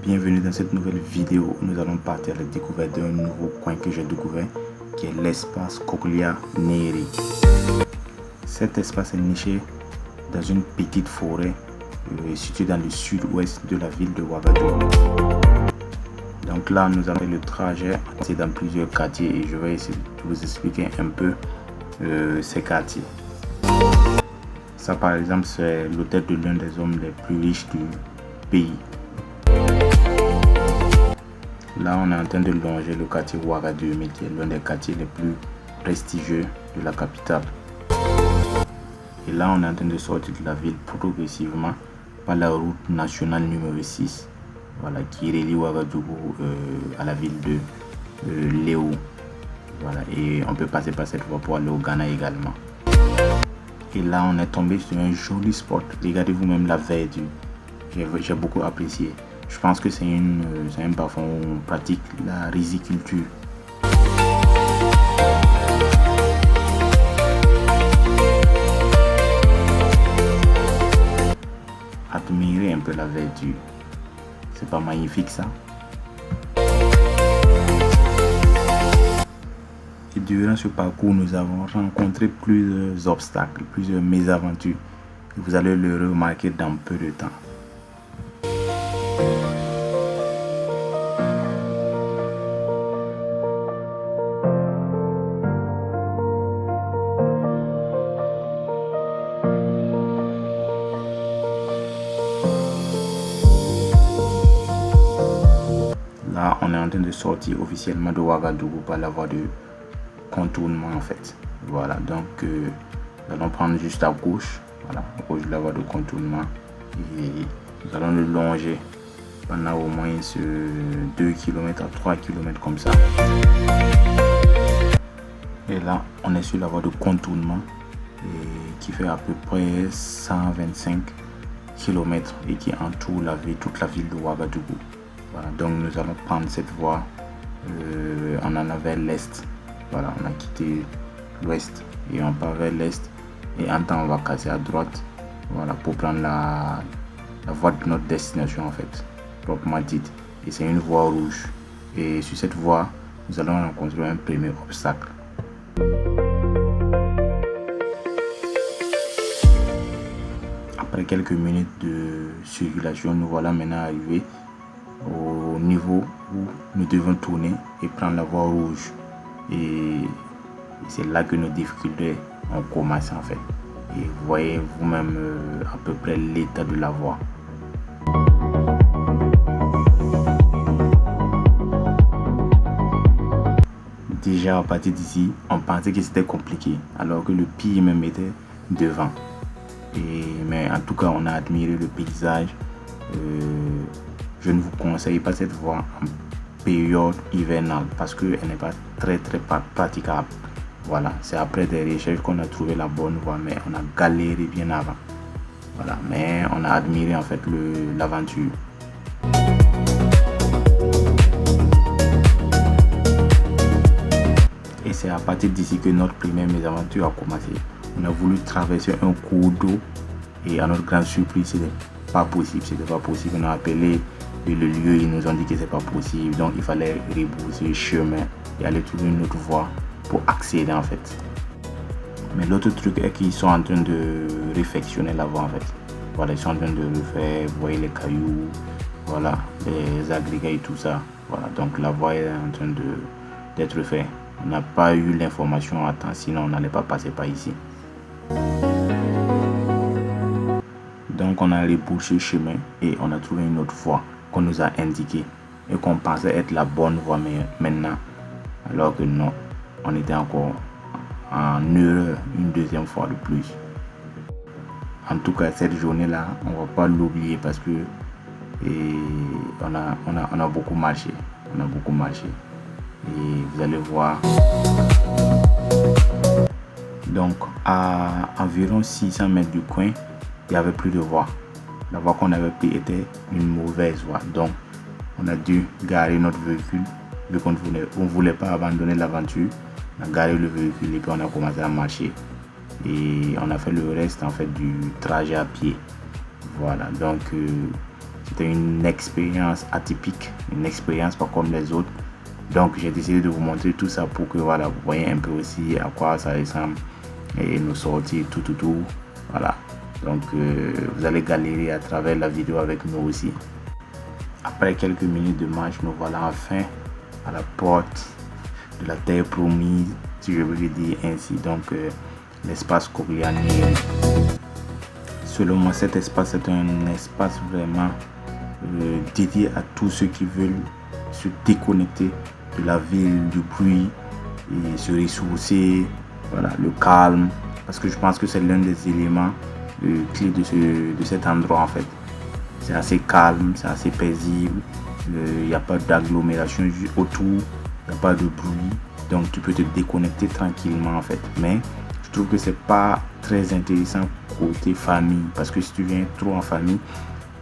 Bienvenue dans cette nouvelle vidéo où nous allons partir à la découverte d'un nouveau coin que j'ai découvert qui est l'espace Cochlea Neri. Cet espace est niché dans une petite forêt située dans le sud-ouest de la ville de Ouagadougou. Donc là nous allons faire le trajet dans plusieurs quartiers et je vais essayer de vous expliquer un peu ces quartiers. Ça par exemple c'est l'hôtel de l'un des hommes les plus riches du pays. Là, on est en train de longer le quartier Ouagadougou, qui est l'un des quartiers les plus prestigieux de la capitale. Et là, on est en train de sortir de la ville progressivement par la route nationale numéro 6, voilà, qui relie Ouagadougou à la ville de Léo. Voilà, et on peut passer par cette voie pour aller au Ghana également. Et là, on est tombé sur un joli spot. Regardez vous-même la verdure. J'ai beaucoup apprécié. Je pense que c'est un parfum où on pratique la riziculture. Admirez un peu la verdure. C'est pas magnifique ça? Et durant ce parcours, nous avons rencontré plusieurs obstacles, plusieurs mésaventures. Et vous allez le remarquer dans peu de temps. Là, on est en train de sortir officiellement de Ouagadougou par la voie de contournement en fait. Voilà, donc nous allons prendre juste à gauche, voilà, à gauche de la voie de contournement et nous allons le longer pendant au moins 2 km à 3 km comme ça. Et là, on est sur la voie de contournement qui fait à peu près 125 km et qui entoure toute la ville de Ouagadougou. Voilà, donc nous allons prendre cette voie en allant vers l'est. Voilà, on a quitté l'ouest et on part vers l'est et en temps on va casser à droite, voilà, pour prendre la voie de notre destination en fait, proprement dite. Et c'est une voie rouge et sur cette voie nous allons rencontrer un premier obstacle. Après quelques minutes de circulation, nous voilà maintenant arrivés au niveau où nous devons tourner et prendre la voie rouge. Et c'est là que nos difficultés ont commencé en fait. Et vous voyez vous-même à peu près l'état de la voie. Déjà à partir d'ici, on pensait que c'était compliqué, alors que le pire même était devant. Mais en tout cas, on a admiré le paysage. Je ne vous conseille pas cette voie en période hivernale parce qu'elle n'est pas très praticable. Voilà, c'est après des recherches qu'on a trouvé la bonne voie, mais on a galéré bien avant. Voilà, mais on a admiré en fait l'aventure. Et c'est à partir d'ici que notre première mésaventure a commencé. On a voulu traverser un cours d'eau et à notre grande surprise, c'était pas possible. On a appelé le lieu, ils nous ont dit que c'est pas possible, donc il fallait rebrousser le chemin et aller trouver une autre voie pour accéder en fait. Mais l'autre truc est qu'ils sont en train de réfectionner la voie en fait. Voilà, ils sont en train de refaire, vous voyez les cailloux, voilà, les agrégats et tout ça. Voilà, donc la voie est en train d'être faite. On n'a pas eu l'information à temps, sinon on n'allait pas passer par ici. Donc on a rebroussé le chemin et on a trouvé une autre voie qu'on nous a indiquée et qu'on pensait être la bonne voie maintenant, alors que non, on était encore en erreur une deuxième fois de plus. En tout cas, cette journée-là, on ne va pas l'oublier parce que on a beaucoup marché. On a beaucoup marché. Et vous allez voir. Donc, à environ 600 mètres du coin, il n'y avait plus de voie. La voie qu'on avait prise était une mauvaise voie. Donc, on a dû garer notre véhicule. Vu qu'on ne voulait pas abandonner l'aventure, on a garé le véhicule et puis on a commencé à marcher. Et on a fait le reste en fait du trajet à pied. Voilà, donc c'était une expérience atypique, une expérience pas comme les autres. Donc j'ai décidé de vous montrer tout ça pour que voilà, vous voyez un peu aussi à quoi ça ressemble et nos sorties, tout. Voilà. Donc vous allez galérer à travers la vidéo avec nous aussi. Après quelques minutes de marche, nous voilà enfin à la porte de la terre promise, si je veux le dire ainsi. Donc l'espace Corleanais. Selon moi, cet espace est un espace vraiment dédié à tous ceux qui veulent se déconnecter de la ville, du bruit et se ressourcer, voilà, le calme, parce que je pense que c'est l'un des éléments clés de cet endroit en fait. C'est assez calme, c'est assez paisible, il n'y a pas d'agglomération autour, il n'y a pas de bruit, donc tu peux te déconnecter tranquillement en fait. Mais je trouve que c'est pas très intéressant côté famille, parce que si tu viens trop en famille,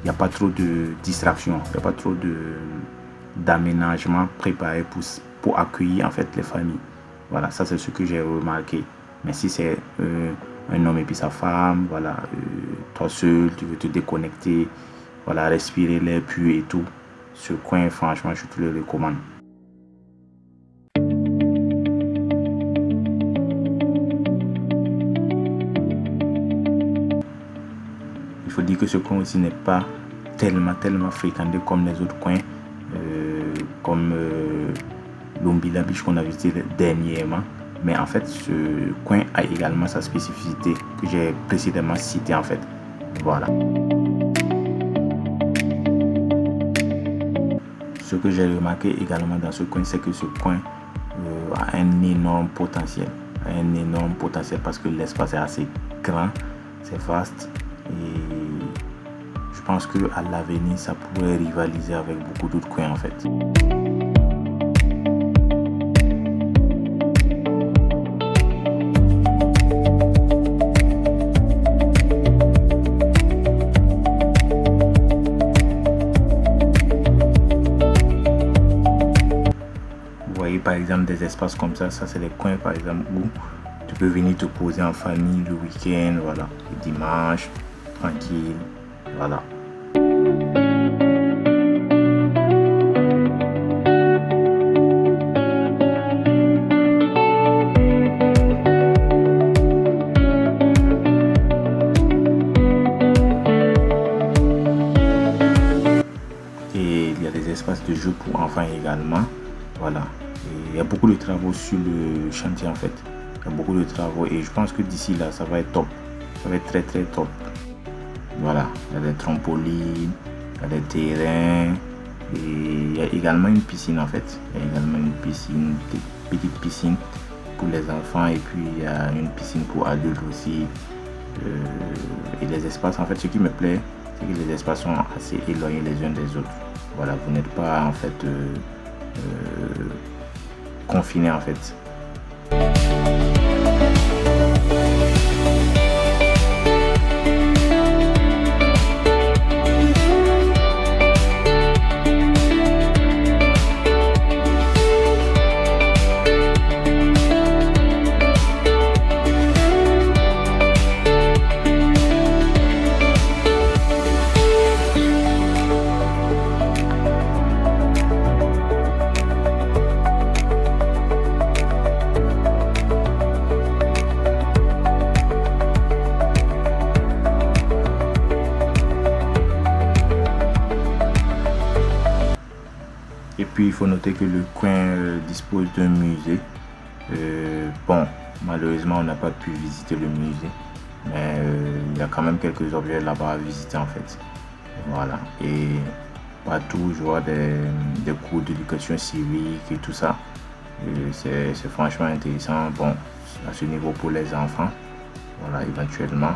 il n'y a pas trop de distractions, il n'y a pas trop d'aménagement préparé pour accueillir en fait les familles. Voilà, ça c'est ce que j'ai remarqué. Mais si c'est un homme et puis sa femme, voilà, toi seul, tu veux te déconnecter, voilà, respirer l'air pur et tout, ce coin, franchement, je te le recommande. Il faut dire que ce coin aussi n'est pas tellement fréquenté comme les autres coins, comme l'Umbilla Beach qu'on a visité dernièrement. Mais en fait, ce coin a également sa spécificité que j'ai précédemment citée en fait. Voilà. Ce que j'ai remarqué également dans ce coin, c'est que ce coin a un énorme potentiel. Parce que l'espace est assez grand, c'est vaste. Et je pense qu'à l'avenir, ça pourrait rivaliser avec beaucoup d'autres coins en fait. Par exemple, des espaces comme ça c'est les coins par exemple où tu peux venir te poser en famille le week-end, voilà, le dimanche, tranquille, voilà. Et il y a des espaces de jeu pour enfants également, voilà. Et il y a beaucoup de travaux sur le chantier en fait. Il y a beaucoup de travaux et je pense que d'ici là, ça va être top. Ça va être très top. Voilà, il y a des trampolines, il y a des terrains et il y a également une piscine en fait. Il y a également une piscine, une petite piscine pour les enfants et puis il y a une piscine pour adultes aussi. Et les espaces, en fait, ce qui me plaît, c'est que les espaces sont assez éloignés les uns des autres. Voilà, vous n'êtes pas en fait confiné en fait. Et puis il faut noter que le coin dispose d'un musée. Bon, malheureusement on n'a pas pu visiter le musée, mais il y a quand même quelques objets là-bas à visiter en fait. Voilà, et partout je vois des cours d'éducation civique et tout ça. C'est franchement intéressant, bon, à ce niveau pour les enfants, voilà, éventuellement.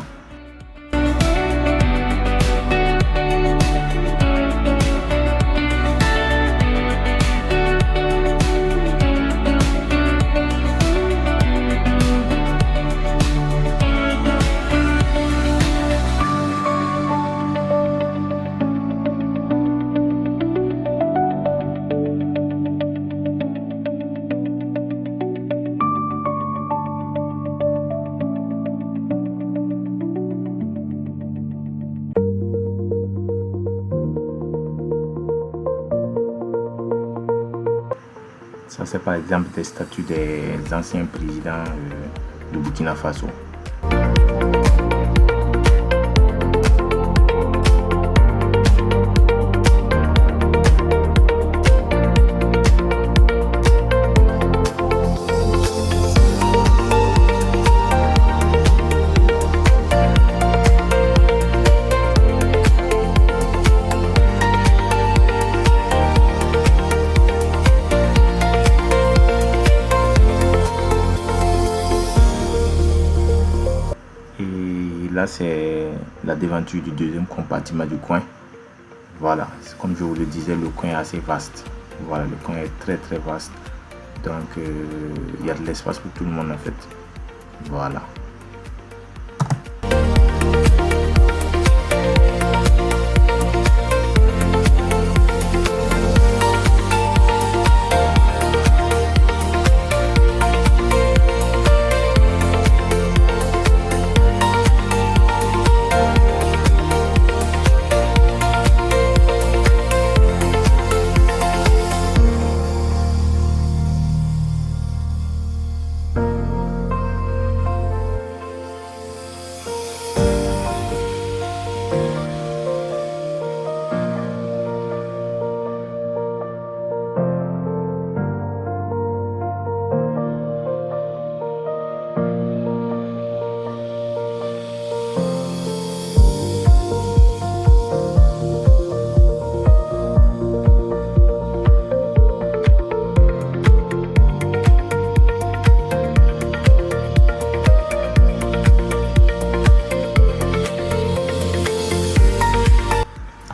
Ça, c'est par exemple des statues des anciens présidents de Burkina Faso. Là, c'est la devanture du deuxième compartiment du coin. Voilà, comme je vous le disais, le coin est assez vaste. Voilà, le coin est très vaste. Donc, il y a de l'espace pour tout le monde en fait. Voilà.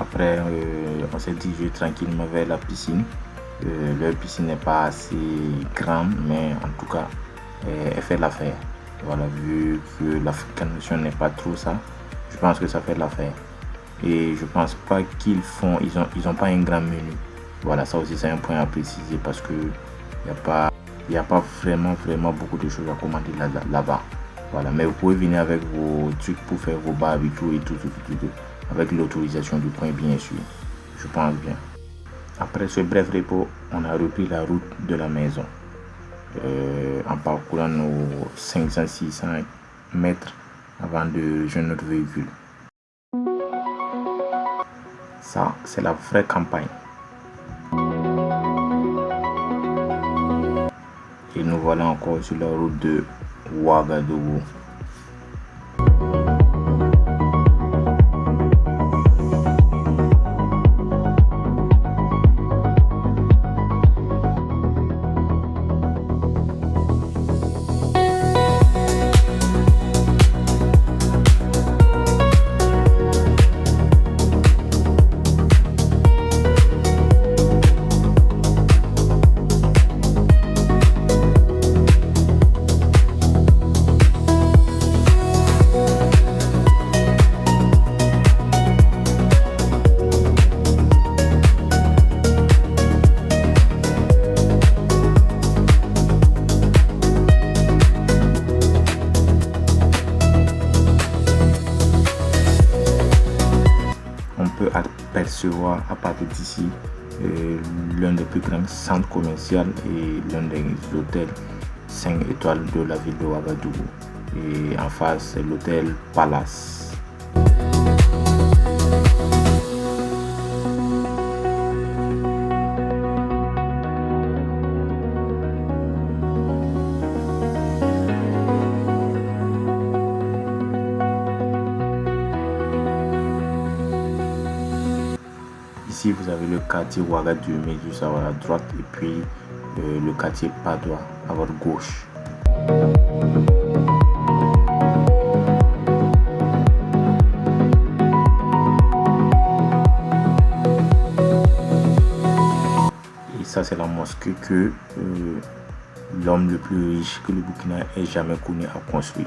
Après, on s'est dirigé tranquillement vers la piscine. Leur piscine n'est pas assez grande, mais en tout cas, elle fait l'affaire. Voilà, vu que la fréquentation n'est pas trop ça, je pense que ça fait l'affaire. Et je pense pas qu'ils font, ils ont pas un grand menu. Voilà, ça aussi c'est un point à préciser parce que il y a pas vraiment beaucoup de choses à commander là-bas. Voilà, mais vous pouvez venir avec vos trucs pour faire vos barbecues et tout, avec l'autorisation du coin bien sûr, je pense bien. Après ce bref repos, on a repris la route de la maison en parcourant nos 500-600 mètres avant de rejoindre notre véhicule. Ça, c'est la vraie campagne. Et nous voilà encore sur la route de Ouagadougou. Apercevoir à partir d'ici l'un des plus grands centres commerciaux et l'un des hôtels 5 étoiles de la ville de Ouagadougou. Et en face, c'est l'hôtel Palace. Ici, vous avez le quartier Ouagadougou juste à votre droite et puis le quartier Padoua à votre gauche. Et ça, c'est la mosquée que l'homme le plus riche que le Burkina ait jamais connu a construit,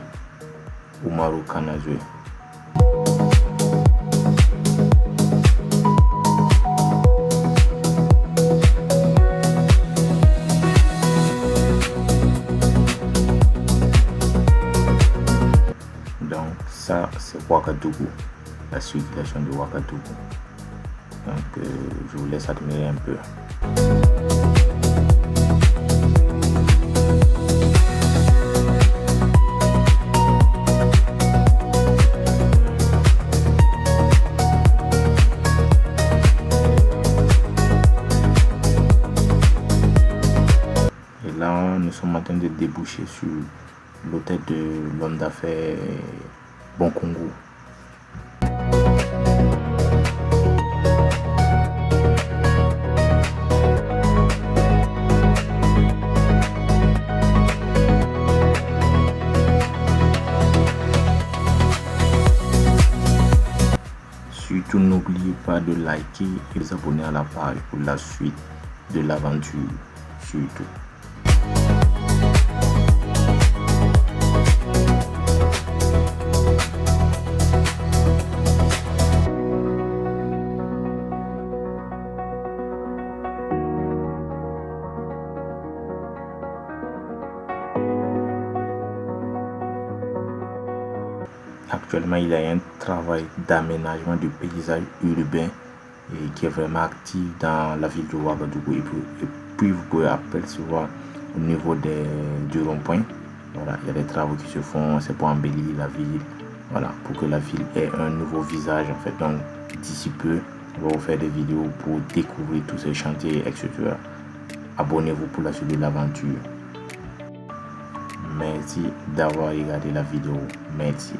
Oumarou Kanazoué. Ça, c'est Ouagadougou, la circulation de Ouagadougou. Donc, je vous laisse admirer un peu. sommes en train de déboucher sur l'hôtel de l'homme d'affaires Bon Congo. Surtout n'oubliez pas de liker et de vous abonner à la page pour la suite de l'aventure. Surtout. Actuellement, il y a un travail d'aménagement du paysage urbain et qui est vraiment actif dans la ville de Ouagadougou. Et puis vous pouvez apercevoir au niveau du rond-point. Voilà, il y a des travaux qui se font, c'est pour embellir la ville. Voilà, pour que la ville ait un nouveau visage en fait. Donc d'ici peu, on va vous faire des vidéos pour découvrir tous ces chantiers, etc. Abonnez-vous pour la suite de l'aventure. Merci d'avoir regardé la vidéo. Merci.